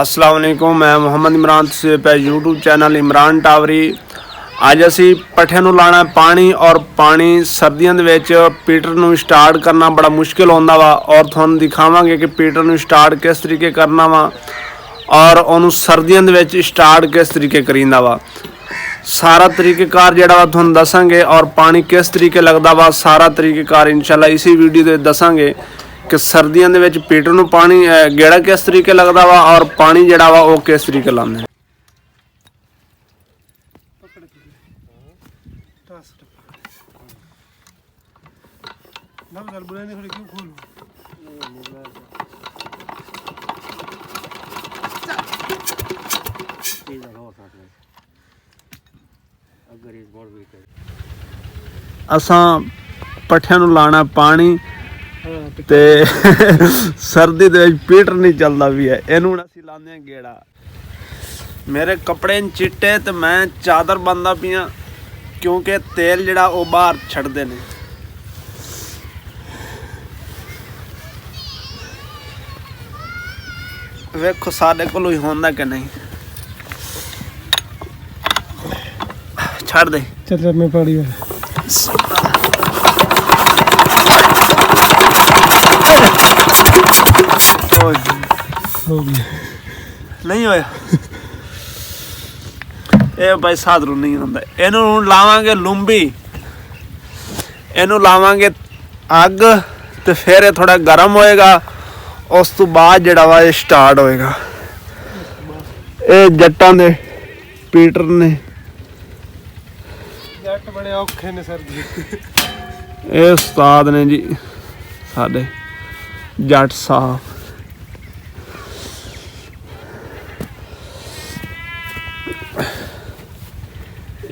अस्सलाम वालेकुम, मैं मोहम्मद इमरान से पे यूट्यूब चैनल इमरान टावरी। ਅੱਜ ਅਸੀਂ ਪੱਠਿਆਂ ਨੂੰ ਲਾਣਾ ਪਾਣੀ ਔਰ ਪਾਣੀ ਸਰਦੀਆਂ ਦੇ ਵਿੱਚ ਪੀਟਰ ਨੂੰ ਸਟਾਰਟ ਕਰਨਾ ਬੜਾ ਮੁਸ਼ਕਿਲ ਹੁੰਦਾ ਵਾ ਔਰ ਤੁਹਾਨੂੰ ਦਿਖਾਵਾਂਗੇ ਕਿ ਪੀਟਰ ਨੂੰ ਸਟਾਰਟ ਕਿਸ ਤਰੀਕੇ ਕਰਨਾ ਵਾ ਔਰ ਉਹਨੂੰ ਸਰਦੀਆਂ ਦੇ ਵਿੱਚ ਸਟਾਰਟ ਕਿਸ ਤਰੀਕੇ ਕਰੀਂਦਾ ਵਾ। ਸਾਰਾ ਤਰੀਕੇਕਾਰ ਜਿਹੜਾ ਵਾ ਤੁਹਾਨੂੰ ਦੱਸਾਂਗੇ ਔਰ ਪਾਣੀ ਕਿਸ ਤਰੀਕੇ ਲੱਗਦਾ ਵਾ ਸਾਰਾ ਤਰੀਕੇਕਾਰ ਇਨਸ਼ਾਅੱਲਾ ਇसी ਵੀਡੀਓ ਦੇ ਦੱਸਾਂਗੇ ਕਿ ਸਰਦੀਆਂ ਦੇ ਵਿੱਚ ਪੀਟਰ ਨੂੰ ਪਾਣੀ ਗੇੜਾ ਕਿਸ ਤਰੀਕੇ ਲੱਗਦਾ ਵਾ ਔਰ ਪਾਣੀ ਜਿਹੜਾ ਵਾ ਉਹ ਕਿਸ ਤਰੀਕੇ ਲਾਉਂਦੇ। असां पट्ठियां नूं लाना पानी ते सर्दी दे विच पीटर नहीं चलदा भी है इहनूं असीं लांदे हां गेड़ा। मेरे कपड़े चिट्टे ते मैं चादर बंदा पियां क्योंकि तेल जिहड़ा ओह बाहर छड्डदे ने। वेखो साडे कोलों ही होंदा कि नहीं। छड़ दे चल मैं पाड़ी है नहीं होया ਇਹ ਭਾਈ ਸਾਧਰੂ ਨਹੀਂ ਹੁੰਦਾ। ਇਹਨੂੰ ਹੁਣ ਲਾਵਾਂਗੇ ਲੂੰਬੀ, ਇਹਨੂੰ ਲਾਵਾਂਗੇ ਅੱਗ ਤੇ ਫਿਰ ਇਹ ਥੋੜਾ ਗਰਮ ਹੋਏਗਾ। ਉਸ ਤੋਂ ਬਾਅਦ ਜਿਹੜਾ ਵਾ ਇਹ ਸਟਾਰਟ ਹੋਏਗਾ। ਇਹ ਜੱਟਾਂ ਦੇ ਪੀਟਰ ਨੇ, ਜੱਟ ਬੜੇ ਔਖੇ ਨੇ ਸਰਦੀ। ਇਹ ਉਸਤਾਦ ਨੇ ਜੀ ਸਾਡੇ ਜੱਟ ਸਾਹਿਬ।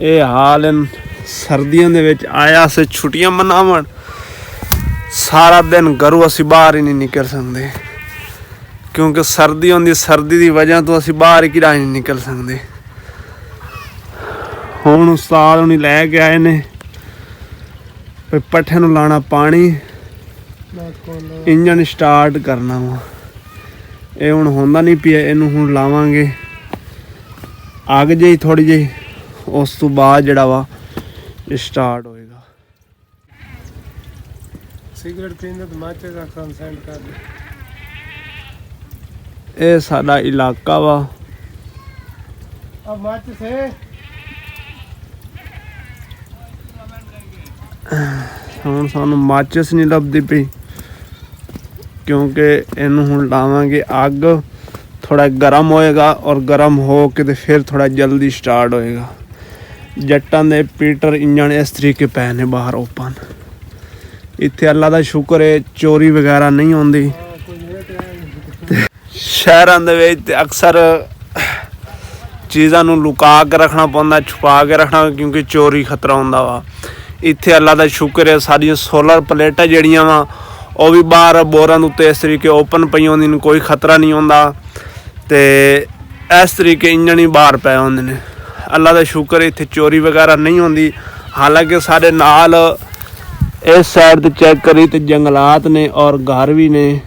ਇਹ ਹਾਲ ਸਰਦੀਆਂ ਦੇ ਵਿੱਚ ਆਇਆ ਸੇ ਛੁੱਟੀਆਂ ਮਨਾਵਣ ਸਾਰਾ ਦਿਨ ਘਰੋਂ ਅਸੀਂ ਬਾਹਰ ਹੀ ਨਹੀਂ ਨਿਕਲ ਸਕਦੇ ਕਿਉਂਕਿ ਸਰਦੀ ਹੁੰਦੀ। ਸਰਦੀ ਦੀ ਵਜ੍ਹਾ ਤੋਂ ਅਸੀਂ ਬਾਹਰ ਹੀ ਕਿਹੜਾ ਨਹੀਂ ਨਿਕਲ ਸਕਦੇ। ਹੁਣ ਉਸਤਾਦ ਨੂੰ ਲੈ ਕੇ ਆਏ ਨੇ ਪੱਠਿਆਂ ਨੂੰ ਲਾਣਾ ਪਾਣੀ, ਇੰਜਨ ਸਟਾਰਟ ਕਰਨਾ ਵਾ। ਇਹ ਹੁਣ ਹੁੰਦਾ ਨਹੀਂ ਪਿਆ, ਇਹਨੂੰ ਹੁਣ ਲਾਵਾਂਗੇ ਅੱਗ ਜਿਹੀ ਥੋੜੀ ਜਿਹੀ, ਉਸ ਤੋਂ ਬਾਅਦ ਜਿਹੜਾ ਵਾ ਸਟਾਰਟ ਹੋਏਗਾ। ਸਿਗਰਟ ਪੀਂਦੇ ਤੇ ਮਾਚੇ ਦਾ ਕੰਸੈਂਟ ਕਰ ਦੇ। ਇਹ ਸਾਡਾ ਇਲਾਕਾ ਵਾ। ਆ ਮਾਚੇ ਸੇ ਹੁਣ ਸਾਨੂੰ ਮਾਚਿਸ ਨਹੀਂ ਲੱਭਦੀ ਪਈ ਕਿਉਂਕਿ ਇਹਨੂੰ ਹੁਣ ਲਾਵਾਂਗੇ ਅੱਗ, ਥੋੜਾ ਗਰਮ ਹੋਏਗਾ ਔਰ ਗਰਮ ਹੋ ਕੇ ਤੇ ਫਿਰ ਥੋੜਾ ਜਲਦੀ ਸਟਾਰਟ ਹੋਏਗਾ। ਜੱਟਾਂ ਦੇ ਪੀਟਰ ਇੰਜਣ ਇਸ ਤਰੀਕੇ ਪਏ ਨੇ ਬਾਹਰ ਓਪਨ। ਇੱਥੇ ਅੱਲਾ ਦਾ ਸ਼ੁਕਰ ਹੈ ਚੋਰੀ ਵਗੈਰਾ ਨਹੀਂ ਹੁੰਦੀ। ਸ਼ਹਿਰਾਂ ਦੇ ਵਿੱਚ ਅਕਸਰ ਚੀਜ਼ਾਂ ਨੂੰ ਲੁਕਾ ਕੇ ਰੱਖਣਾ ਪੈਂਦਾ, ਛੁਪਾ ਕੇ ਰੱਖਣਾ ਕਿਉਂਕਿ ਚੋਰੀ ਖਤਰਾ ਹੁੰਦਾ ਵਾ। ਇੱਥੇ ਅੱਲਾ ਦਾ ਸ਼ੁਕਰ ਹੈ ਸਾਡੀਆਂ ਸੋਲਰ ਪਲੇਟਾਂ ਜਿਹੜੀਆਂ ਵਾ ਉਹ ਵੀ ਬਾਹਰ ਬੋਰਾਂ ਦੇ ਉੱਤੇ ਇਸ ਤਰੀਕੇ ਓਪਨ ਪਈਆਂ ਹੁੰਦੀਆਂ ਨੇ, ਕੋਈ ਖਤਰਾ ਨਹੀਂ ਹੁੰਦਾ ਤੇ ਇਸ ਤਰੀਕੇ ਇੰਜਣ ਹੀ ਬਾਹਰ ਪਏ ਹੁੰਦੇ ਨੇ। ਅੱਲਾ ਦਾ ਸ਼ੁਕਰ ਇੱਥੇ ਚੋਰੀ ਵਗੈਰਾ ਨਹੀਂ ਹੁੰਦੀ। ਹਾਲਾਂਕਿ ਸਾਡੇ ਨਾਲ ਇਸ ਸਾਈਡ ਤੇ ਚੈੱਕ ਕਰੀ ਤੇ ਜੰਗਲਾਤ ਨੇ ਔਰ ਘਰ ਵੀ ਨੇ।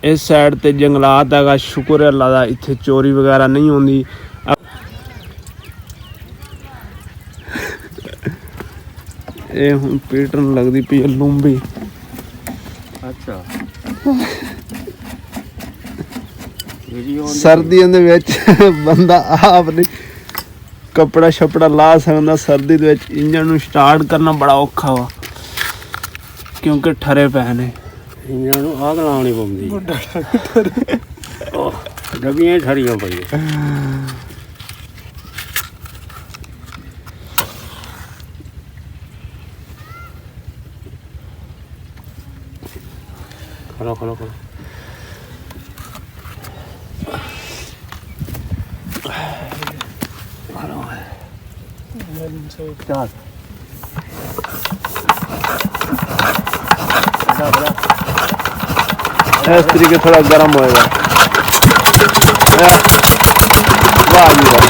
ਇਸ ਸਾਈਡ ਤੇ ਜੰਗਲਾਤ ਹੈਗਾ, ਸ਼ੁਕਰ ਹੈ ਅੱਲਾ ਦਾ ਇੱਥੇ ਚੋਰੀ ਵਗੈਰਾ ਨਹੀਂ ਹੁੰਦੀ। ਇਹ ਹੁਣ ਪੀਟਰ ਨੂੰ ਲੱਗਦੀ ਪਈ ਲੂੰਬੀ। ਅੱਛਾ ਸਰਦੀਆਂ ਦੇ ਵਿੱਚ ਬੰਦਾ ਆਪ ਨਹੀਂ ਕੱਪੜਾ ਛਪੜਾ ਲਾ ਸਕਦਾ। ਸਰਦੀ ਦੇ ਵਿੱਚ ਇੰਜਣ ਨੂੰ ਸਟਾਰਟ ਕਰਨਾ ਬੜਾ ਔਖਾ ਵਾ ਕਿਉਂਕਿ ਠਰੇ ਪਏ ਨੇ। ਇੰਜਣ ਨੂੰ ਆਗ ਲਾਉਣੀ ਪੈਂਦੀ, ਡੱਬੀਆਂ ਠਰੀਆਂ ਪਈਆਂ। ਖਲੋ ਖਲੋ ਖਲੋ ਚੱਲ इस तरीके थोड़ा गर्म होएगा। वाह जी वाह।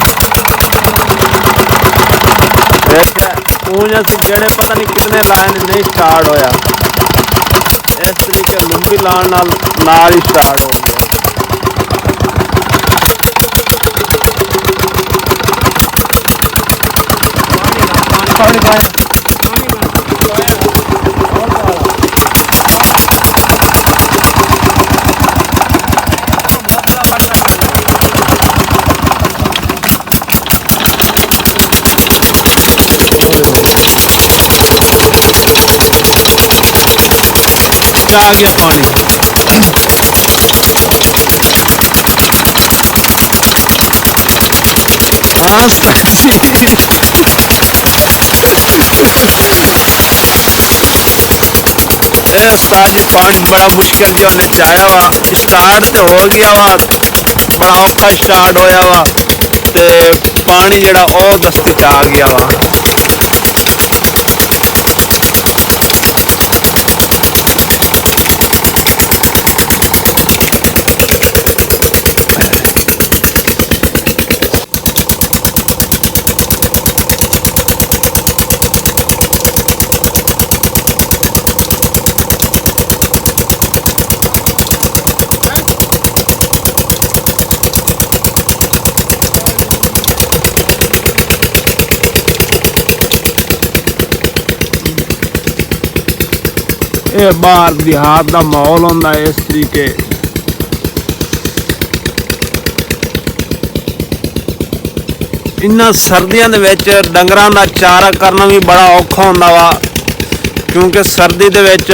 ऊंज असी गेड़े पता नहीं कितने लाए नहीं स्टार्ट होया। ਇਸ ਤਰੀਕੇ ਲੰਬੀ ਲਾਣ ਨਾਲ ਹੀ ਸਟਾਰਟ ਹੋ ਗਿਆ। पानी पाया आ गया पानी। हाँ साजी पानी बड़ा मुश्किल जो चाया वा स्टार्ट तो हो गया वा, बड़ा औखा स्टार्ट होया वा ते पानी जड़ा ओ दस्ती च आ गया वा। ਇਹ ਬਾਹਰ ਦਿਹਾਤ ਦਾ ਮਾਹੌਲ ਹੁੰਦਾ ਇਸ ਤਰੀਕੇ। ਇਨ੍ਹਾਂ ਸਰਦੀਆਂ ਦੇ ਵਿੱਚ ਡੰਗਰਾਂ ਦਾ ਚਾਰਾ ਕਰਨਾ ਵੀ ਬੜਾ ਔਖਾ ਹੁੰਦਾ ਵਾ, ਕਿਉਂਕਿ ਸਰਦੀ ਦੇ ਵਿੱਚ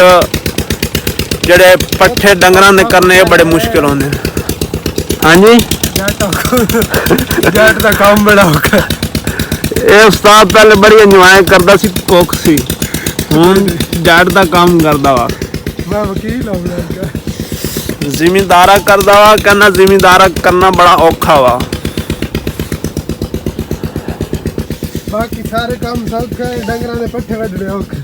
ਜਿਹੜੇ ਪੱਠੇ ਡੰਗਰਾਂ ਦੇ ਕਰਨੇ ਬੜੇ ਮੁਸ਼ਕਿਲ ਹੁੰਦੇ ਨੇ। ਹਾਂਜੀ जट का काम बड़ा औखा। ਇਹ ਉਸਤਾਦ ਪਹਿਲੇ ਬੜੀ ਇੰਜੋਏ ਕਰਦਾ ਸੀ, ਭੁੱਖ ਸੀ, ਹੁਣ ਜੱਟ ਦਾ ਕੰਮ ਕਰਦਾ ਵਾ। मैं वकील हूं लड़का। ਜ਼ਿਮੀਂਦਾਰਾ ਕਰਦਾ ਵਾ, ਕਹਿੰਦਾ ਜ਼ਿਮੀਂਦਾਰਾ ਕਰਨਾ ਬੜਾ ਔਖਾ ਵਾ। बाकी सारे काम सौखे, डंगरां दे पट्ठे वड्डने औखे।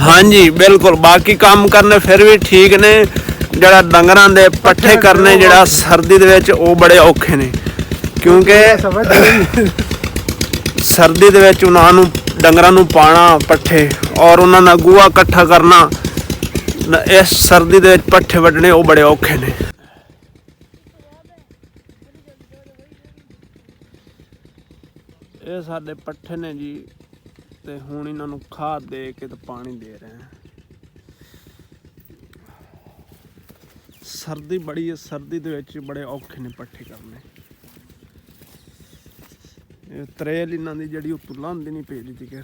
ਹਾਂਜੀ ਬਿਲਕੁਲ, ਬਾਕੀ ਕੰਮ ਕਰਨੇ ਫਿਰ ਵੀ ਠੀਕ ਨੇ, ਜਿਹੜਾ ਡੰਗਰਾਂ ਦੇ ਪੱਠੇ ਕਰਨੇ ਜਿਹੜਾ ਸਰਦੀ ਦੇ ਵਿੱਚ ਉਹ ਬੜੇ ਔਖੇ ਨੇ, ਕਿਉਂਕਿ ਸਰਦੀ ਦੇ ਵਿੱਚ ਉਹਨਾਂ ਨੂੰ ਡੰਗਰਾਂ ਨੂੰ ਪਾਣਾ ਪੱਠੇ ਔਰ ਉਹਨਾਂ ਦਾ ਗੂਆ ਇਕੱਠਾ ਕਰਨਾ, ਇਸ ਸਰਦੀ ਦੇ ਵਿੱਚ ਪੱਠੇ ਵੱਢਣੇ ਉਹ ਬੜੇ ਔਖੇ ਨੇ। ਇਹ ਸਾਡੇ ਪੱਠੇ ਨੇ ਜੀ, ਤੇ ਹੁਣ ਇਹਨਾਂ ਨੂੰ ਖਾਦ ਦੇ ਕੇ ਤੇ ਪਾਣੀ ਦੇ ਰਹੇ ਹਾਂ। ਸਰਦੀ ਬੜੀ ਹੈ, ਸਰਦੀ ਦੇ ਵਿੱਚ ਬੜੇ ਔਖੇ ਨੇ ਪੱਠੇ ਕਰਨੇ। ਇਹ ਤਰੇਲ ਇਹਨਾਂ ਦੀ ਜਿਹੜੀ ਉਹ ਤੁਲਾ ਹੁੰਦੀ ਨਹੀਂ ਪਈ ਦੀ ਕਿ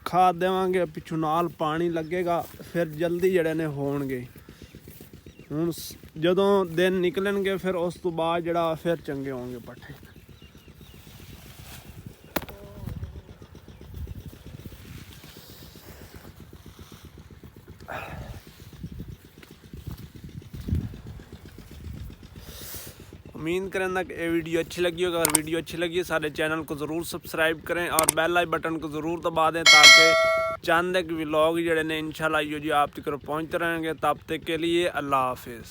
ਖਾਦ ਦੇਵਾਂਗੇ, ਪਿੱਛੋਂ ਨਾਲ ਪਾਣੀ ਲੱਗੇਗਾ, ਫਿਰ ਜਲਦੀ ਜਿਹੜੇ ਨੇ ਹੋਣਗੇ। ਹੁਣ ਜਦੋਂ ਦਿਨ ਨਿਕਲਣਗੇ ਫਿਰ ਉਸ ਤੋਂ ਬਾਅਦ ਜਿਹੜਾ ਫਿਰ ਚੰਗੇ ਹੋਣਗੇ ਪੱਠੇ। उम्मीद करना कि ये वीडियो अच्छी लगी होगी। अगर वीडियो अच्छी लगी सारे चैनल को ज़रूर सब्सक्राइब करें और बेल आई बटन को ज़रूर दबा दें, ताकि चंद एक व्लॉग जड़े ने इंशाल्लाह यो जी आप तक पहुँचते रहेंगे। तब तक के लिए अल्लाह हाफिज़।